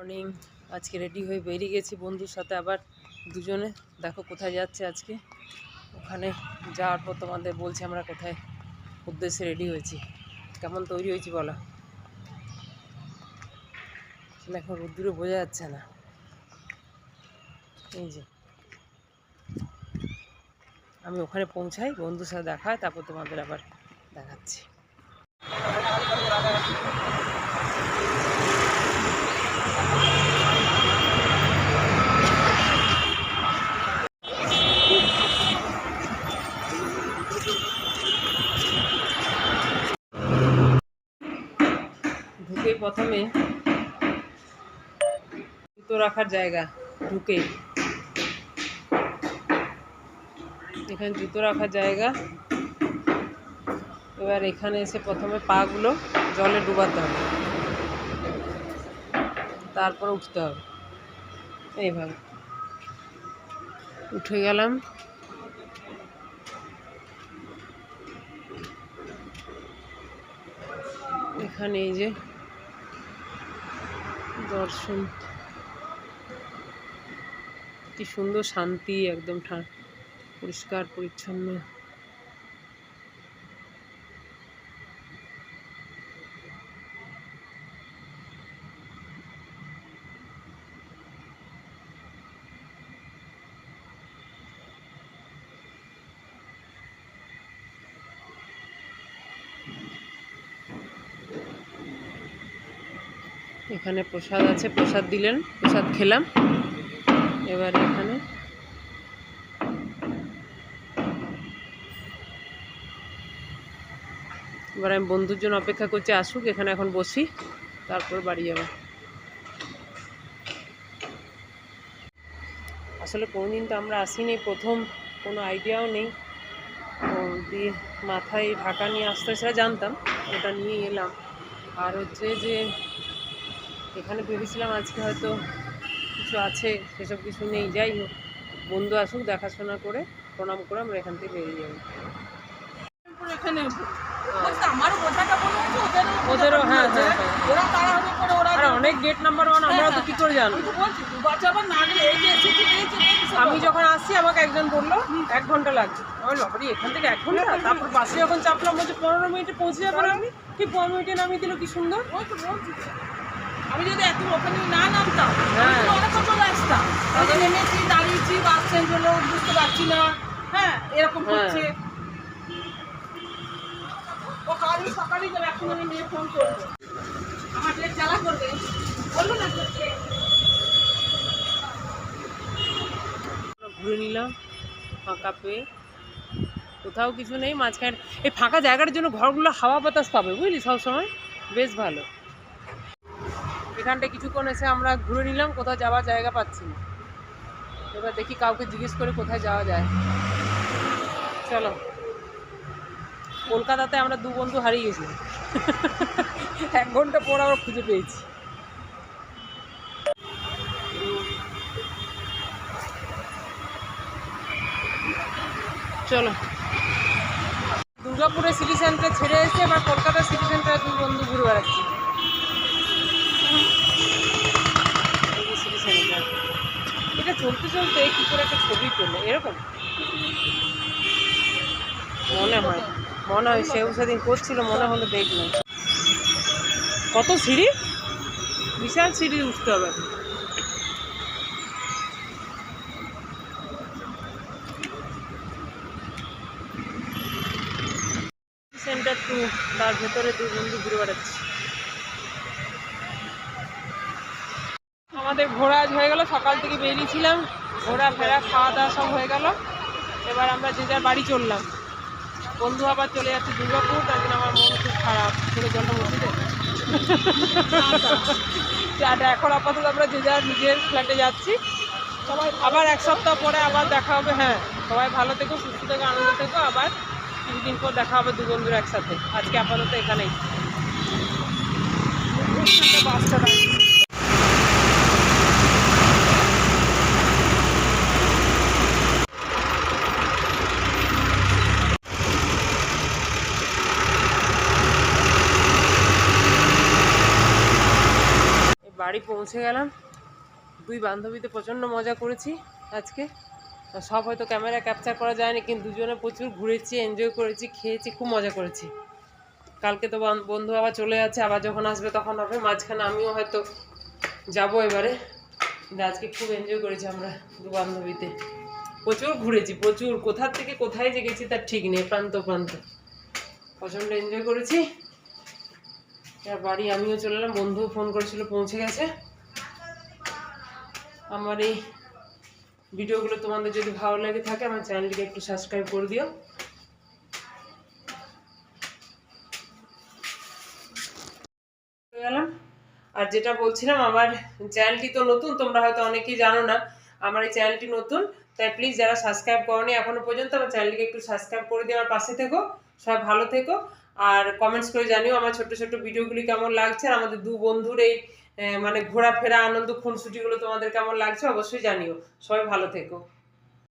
Morning. আজকে ready হয়ে বেরিয়ে গেছি বন্ধুর সাথে, আবার দুজনে। দেখো কোথায় যাচ্ছে আজকে। ওখানে যাওয়ার পর তোমাদের বলছি আমরা কোথায় উদ্দেশ্যে রেডি হয়েছি, কেমন তৈরি হয়েছি বলো। আসলে এখন রোদ্দুরে বোঝা যাচ্ছে না। এই যে আমি ওখানে পৌঁছাই, বন্ধুর সাথে দেখা হয়, তারপর তোমাদের আবার দেখাচ্ছি। ঢুকে প্রথমে জুতো রাখার জায়গা, ঢুকে এখানে জুতো রাখার জায়গা। এবার এখানে এসে প্রথমে পাগুলো জলে ডুবাতে হবে, তারপর উঠতে হবে। এইভাবে উঠে গেলাম। এখানে এই যে দর্শন, কি সুন্দর শান্তি, একদম পরিষ্কার পরিচ্ছন্ন। এখানে প্রসাদ আছে, প্রসাদ দিলেন, প্রসাদ খেলাম। এবার এখানে এবার আমি বন্ধুর জন্য অপেক্ষা করছি, আসুক। এখানে এখন বসি, তারপর বাড়ি যাব। আসলে কোনোদিন তো আমরা আসিনি, প্রথম, কোনো আইডিয়াও নেই। দিয়ে মাথায় ঢাকা নিয়ে আসতে সেটা জানতাম, ওটা নিয়ে এলাম। আর হচ্ছে যে এখানে ভেবেছিলাম আজকে হয়তো কিছু আছে, সেসব কিছু নেই। যাই হোক, বন্ধু আসুক, দেখাশোনা করে প্রণাম করে আমরা এখান থেকে বেরিয়ে যাবো। ওদেরও হ্যাঁ হ্যাঁ হ্যাঁ, অনেক গেট নাম্বার 1, আমরা তো কি করে জানবো। আমি যখন আসছি আমাকে একজন বললো 1 ঘন্টা লাগবে। আমার লবরি এখান থেকে 1 ঘন্টা, তারপর বাসে যখন চাপলাম বলছে 15 মিনিটে পৌঁছে যাবো। আমি ঠিক 15 মিনিটে নামিয়ে দিল, কি সুন্দর। আমি যদি এত ওখানে না নামতাম অনেকক্ষণ চলে আসতাম। নেমেছি, দাঁড়িয়েছি, বাস চেঞ্জ হলো, বুঝতে পারছি না। হ্যাঁ, এরকম হচ্ছে। ও কাল সকালেই যাবে, এখন আমি মেয়ে ফোন করবো, আমার ডেট জ্বালা করবে, বলবো না। ঘুরে নিলাম ফাঁকা পেয়ে, কোথাও কিছু নেই মাঝখানে। এই ফাঁকা জায়গাটার জন্য ঘরগুলো হাওয়া বাতাস পাবে, বুঝলি, সবসময় বেশ ভালো। এখানটা কিছুক্ষণ এসে আমরা ঘুরে নিলাম, কোথাও যাওয়ার জায়গা পাচ্ছি না। এবার দেখি কাউকে জিজ্ঞেস করে কোথায় যাওয়া যায়। চলো। কলকাতাতে আমরা 2 বন্ধু হারিয়ে গেছি। 1 ঘন্টা পর আমরা খুঁজে পেয়েছি। চলো, দুর্গাপুরে সিটি সেন্টার ছেড়ে এসে এবার কলকাতা সিটি সেন্টারে 2 বন্ধু ঘুরে বেড়াচ্ছি। সিটি সেন্টার এটা চলতে চলতে কি করে একটা ছবি তোলে এরকম মনে হয় সেও সেদিন করছিল, মনে হলো দেখলাম। কত সিঁড়ি, বিশাল সিঁড়ি উঠতে হবে। সেন্টার 2, তার ভেতরে 2 বন্ধু ঘুরে বেড়াচ্ছি। আমাদের ঘোরা আজ হয়ে গেল, সকাল থেকে বেরিয়েছিলাম, ঘোরা ফেরা খাওয়া দাওয়া সব হয়ে গেল। এবার আমরা যে যার বাড়ি চললাম। বন্ধু আবার চলে যাচ্ছে দুর্গাপুর, তার জন্য আমার মন খুব খারাপ। ছেলে জলটা মুছে দে। এখন আপাতত আমরা যে যার নিজের ফ্ল্যাটে যাচ্ছি। সবাই আবার 1 সপ্তাহ পরে আবার দেখা হবে। হ্যাঁ, সবাই ভালো থেকো, সুস্থ থেকো, আনন্দ থেকো। আবার কিছুদিন পর দেখা হবে 2 বন্ধুর একসাথে। আজকে আপাতত এখানেই। বাসটা বাড়ি পৌঁছে পৌঁছে গেলাম। দুই বান্ধবীতে প্রচণ্ড মজা করেছি আজকে। সব হয়তো ক্যামেরা ক্যাপচার করা যায়নি, কিন্তু দুজনে প্রচুর ঘুরেছি, এনজয় করেছি, খেয়েছি, খুব মজা করেছি। কালকে তো বন্ধু আবার চলে যাচ্ছে, আবার যখন আসবে তখন হবে, মাঝখানে আমিও হয়তো যাবো এবারে। কিন্তু আজকে খুব এনজয় করেছি আমরা দু বান্ধবীতে, প্রচুর ঘুরেছি, প্রচুর, কোথা থেকে কোথায় যে গেছি তার ঠিক নেই, প্রান্ত প্রান্ত প্রচণ্ড এনজয় করেছি। এবার বাড়ি আমিও চলে এলাম, বন্ধুও ফোন করেছিল, পৌঁছে গেছে। আমার এই ভিডিওগুলো তোমাদের যদি ভালো লাগে থাকে আমার চ্যানেলটিকে একটু সাবস্ক্রাইব করে দিও। গেলাম। আর যেটা বলছিলাম, আমার চ্যানেলটি তো নতুন, তোমরা হয়তো অনেকেই জানো না আমার এই চ্যানেলটি নতুন, তাই প্লিজ যারা সাবস্ক্রাইব করোনি এখনো পর্যন্ত আমার চ্যানেলটিকে একটু সাবস্ক্রাইব করে দিয়ে আমার পাশে থেকো। সবাই ভালো থেকো, আর কমেন্টস করে জানিও আমার ছোট্ট ছোট্ট ভিডিওগুলি কেমন লাগছে, আর আমাদের দু বন্ধুর এই মানে ঘোরাফেরা আনন্দ খুনসুটিগুলো তোমাদের কেমন লাগছে অবশ্যই জানিও। সবাই ভালো থেকো।